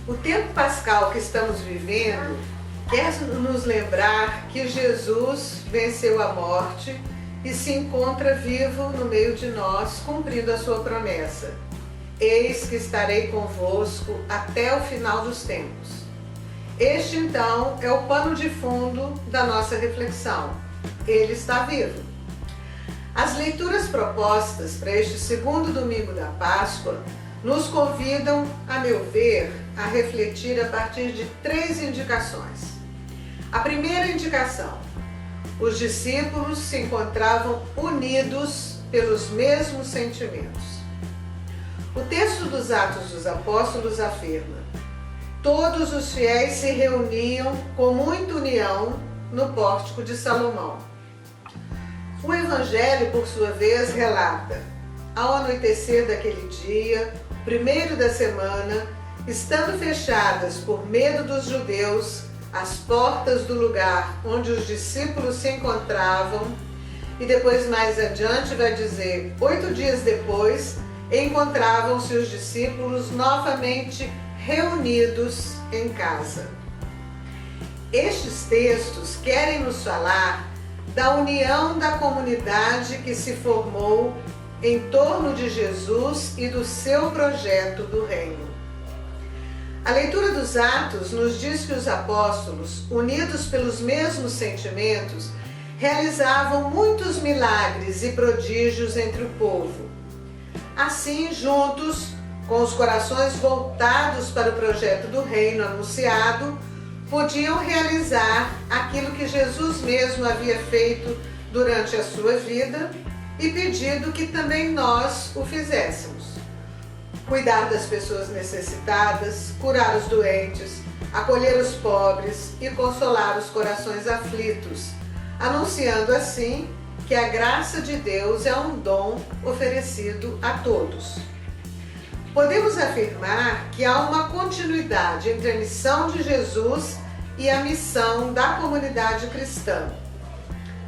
O tempo pascal que estamos vivendo quer nos lembrar que Jesus venceu a morte e se encontra vivo no meio de nós, cumprindo a sua promessa. Eis que estarei convosco até o final dos tempos. Este, então, é o pano de fundo da nossa reflexão. Ele está vivo. As leituras propostas para este segundo domingo da Páscoa nos convidam, a meu ver, a refletir a partir de 3 indicações. A primeira indicação: os discípulos se encontravam unidos pelos mesmos sentimentos. O texto dos Atos dos Apóstolos afirma: todos os fiéis se reuniam com muita união no pórtico de Salomão. O Evangelho, por sua vez, relata: ao anoitecer daquele dia, primeiro da semana, estando fechadas por medo dos judeus as portas do lugar onde os discípulos se encontravam, e depois mais adiante vai dizer, 8 dias depois, encontravam-se os discípulos novamente reunidos em casa. Estes textos querem nos falar da união da comunidade que se formou em torno de Jesus e do seu projeto do reino. A leitura dos Atos nos diz que os apóstolos, unidos pelos mesmos sentimentos, realizavam muitos milagres e prodígios entre o povo. Assim, juntos, com os corações voltados para o projeto do reino anunciado, podiam realizar aquilo que Jesus mesmo havia feito durante a sua vida e pedido que também nós o fizéssemos. Cuidar das pessoas necessitadas, curar os doentes, acolher os pobres e consolar os corações aflitos, anunciando assim que a graça de Deus é um dom oferecido a todos. Podemos afirmar que há uma continuidade entre a missão de Jesus e a missão da comunidade cristã.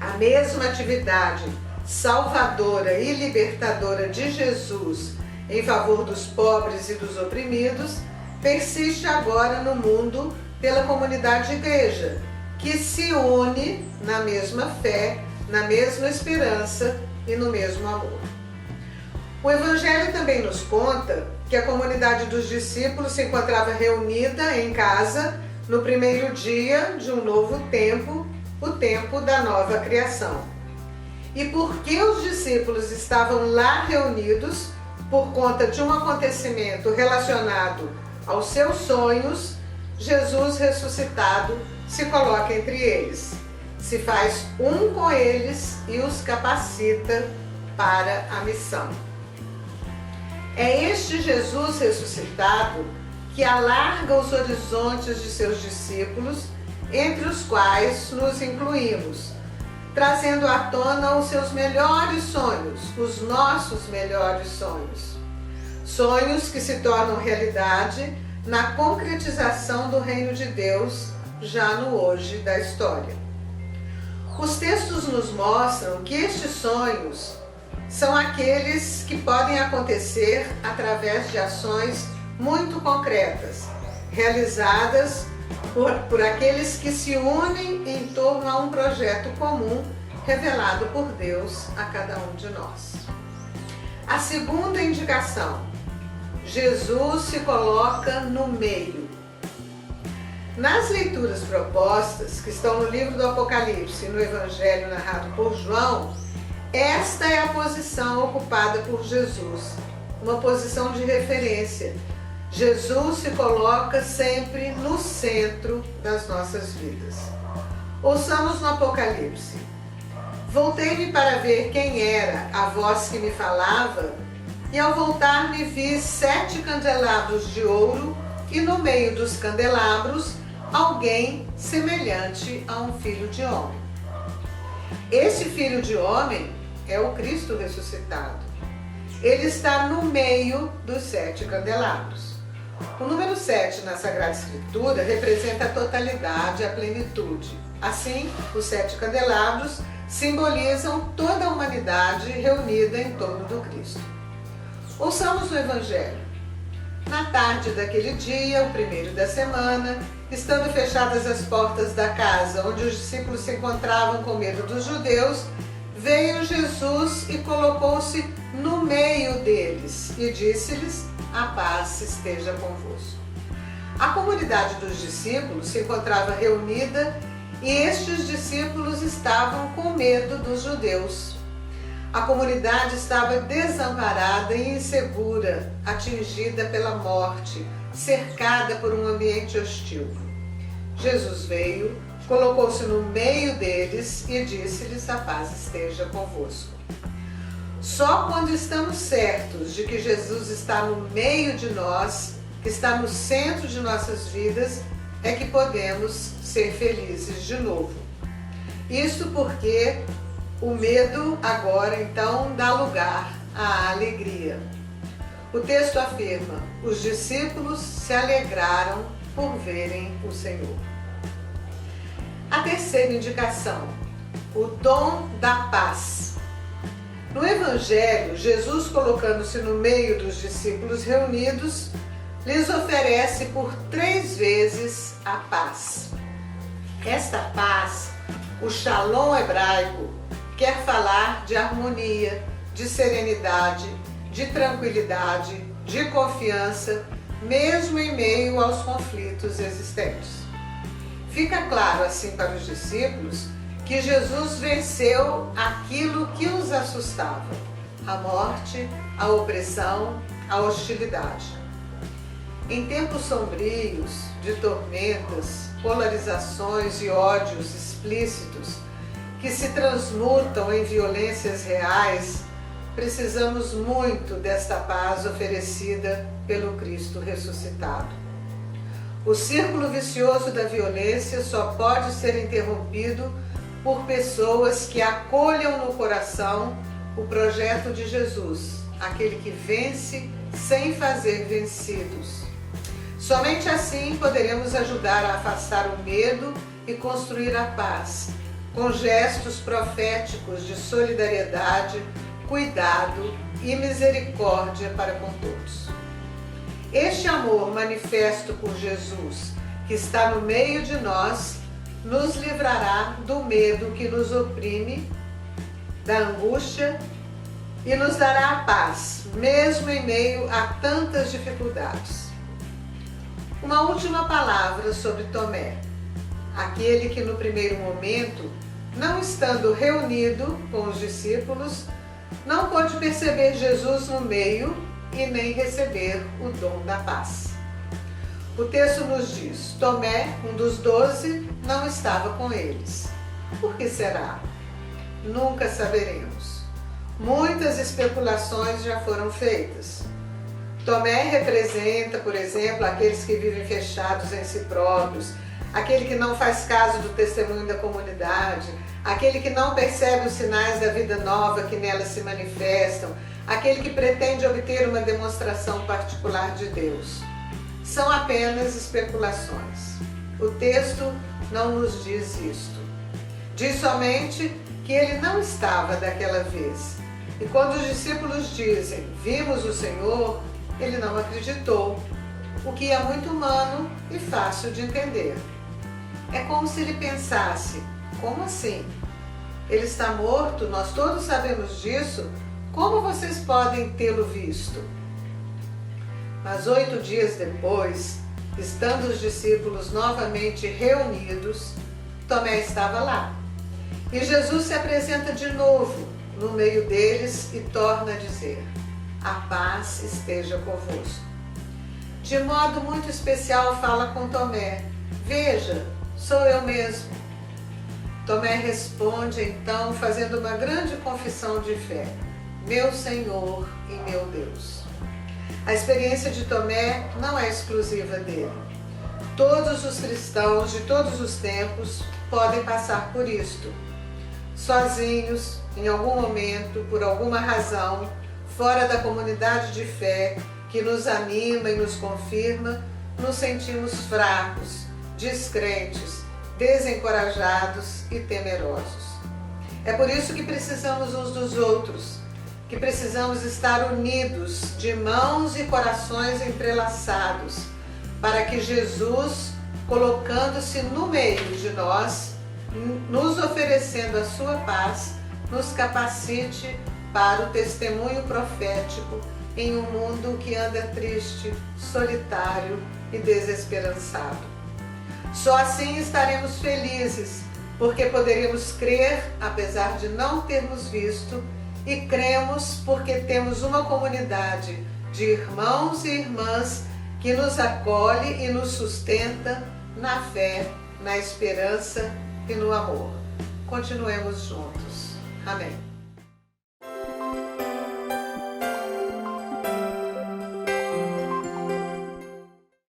A mesma atividade salvadora e libertadora de Jesus em favor dos pobres e dos oprimidos persiste agora no mundo pela comunidade igreja, que se une na mesma fé, na mesma esperança e no mesmo amor. O Evangelho também nos conta que a comunidade dos discípulos se encontrava reunida em casa no primeiro dia de um novo tempo, o tempo da nova criação. E porque os discípulos estavam lá reunidos por conta de um acontecimento relacionado aos seus sonhos, Jesus ressuscitado se coloca entre eles, se faz um com eles e os capacita para a missão. É este Jesus ressuscitado que alarga os horizontes de seus discípulos, entre os quais nos incluímos, trazendo à tona os seus melhores sonhos, os nossos melhores sonhos. Sonhos que se tornam realidade na concretização do reino de Deus, já no hoje da história. Os textos nos mostram que estes sonhos são aqueles que podem acontecer através de ações muito concretas, realizadas por aqueles que se unem em torno a um projeto comum revelado por Deus a cada um de nós. A segunda indicação: Jesus se coloca no meio. Nas leituras propostas, que estão no livro do Apocalipse e no Evangelho narrado por João, esta é a posição ocupada por Jesus, uma posição de referência. Jesus se coloca sempre no centro das nossas vidas. Ouçamos no Apocalipse: voltei-me para ver quem era a voz que me falava, e ao voltar-me vi 7 candelabros de ouro, e no meio dos candelabros alguém semelhante a um filho de homem. Esse filho de homem é o Cristo ressuscitado. Ele está no meio dos 7 candelabros. O número 7 na Sagrada Escritura representa a totalidade, a plenitude. Assim, os 7 candelabros simbolizam toda a humanidade reunida em torno do Cristo. Ouçamos o Evangelho. Na tarde daquele dia, o primeiro da semana, estando fechadas as portas da casa onde os discípulos se encontravam com medo dos judeus, veio Jesus e colocou-se no meio deles e disse-lhes: a paz esteja convosco. A comunidade dos discípulos se encontrava reunida e estes discípulos estavam com medo dos judeus. A comunidade estava desamparada e insegura, atingida pela morte, cercada por um ambiente hostil. Jesus veio, colocou-se no meio deles e disse-lhes: a paz esteja convosco. Só quando estamos certos de que Jesus está no meio de nós, que está no centro de nossas vidas, é que podemos ser felizes de novo. Isso porque o medo agora então dá lugar à alegria. O texto afirma: os discípulos se alegraram por verem o Senhor. A terceira indicação, o dom da paz. No Evangelho, Jesus, colocando-se no meio dos discípulos reunidos, lhes oferece por 3 vezes a paz. Esta paz, o Shalom hebraico, quer falar de harmonia, de serenidade, de tranquilidade, de confiança, mesmo em meio aos conflitos existentes. Fica claro assim para os discípulos que Jesus venceu aquilo que os assustava: a morte, a opressão, a hostilidade. Em tempos sombrios, de tormentas, polarizações e ódios explícitos que se transmutam em violências reais, precisamos muito desta paz oferecida pelo Cristo ressuscitado. O círculo vicioso da violência só pode ser interrompido por pessoas que acolham no coração o projeto de Jesus, aquele que vence sem fazer vencidos. Somente assim poderemos ajudar a afastar o medo e construir a paz, com gestos proféticos de solidariedade, cuidado e misericórdia para com todos. Este amor manifesto por Jesus, que está no meio de nós, nos livrará do medo que nos oprime, da angústia, e nos dará a paz, mesmo em meio a tantas dificuldades. Uma última palavra sobre Tomé, aquele que no primeiro momento, não estando reunido com os discípulos, não pôde perceber Jesus no meio e nem receber o dom da paz. O texto nos diz: Tomé, um dos 12, não estava com eles. Por que será? Nunca saberemos. Muitas especulações já foram feitas. Tomé representa, por exemplo, aqueles que vivem fechados em si próprios, aquele que não faz caso do testemunho da comunidade, aquele que não percebe os sinais da vida nova que nela se manifestam, aquele que pretende obter uma demonstração particular de Deus. São apenas especulações. O texto não nos diz isto. Diz somente que ele não estava daquela vez. E quando os discípulos dizem: vimos o Senhor, ele não acreditou, o que é muito humano e fácil de entender. É como se ele pensasse: como assim? Ele está morto, nós todos sabemos disso, como vocês podem tê-lo visto? Mas 8 dias depois, estando os discípulos novamente reunidos, Tomé estava lá. E Jesus se apresenta de novo no meio deles e torna a dizer: a paz esteja convosco. De modo muito especial fala com Tomé: veja, sou eu mesmo. Tomé responde então fazendo uma grande confissão de fé: meu Senhor e meu Deus. A experiência de Tomé não é exclusiva dele. Todos os cristãos de todos os tempos podem passar por isto. Sozinhos, em algum momento, por alguma razão, fora da comunidade de fé que nos anima e nos confirma, nos sentimos fracos, descrentes, desencorajados e temerosos. É por isso que precisamos uns dos outros, que precisamos estar unidos, de mãos e corações entrelaçados, para que Jesus, colocando-se no meio de nós, nos oferecendo a sua paz, nos capacite para o testemunho profético em um mundo que anda triste, solitário e desesperançado. Só assim estaremos felizes, porque poderíamos crer, apesar de não termos visto, e cremos porque temos uma comunidade de irmãos e irmãs que nos acolhe e nos sustenta na fé, na esperança e no amor. Continuemos juntos. Amém.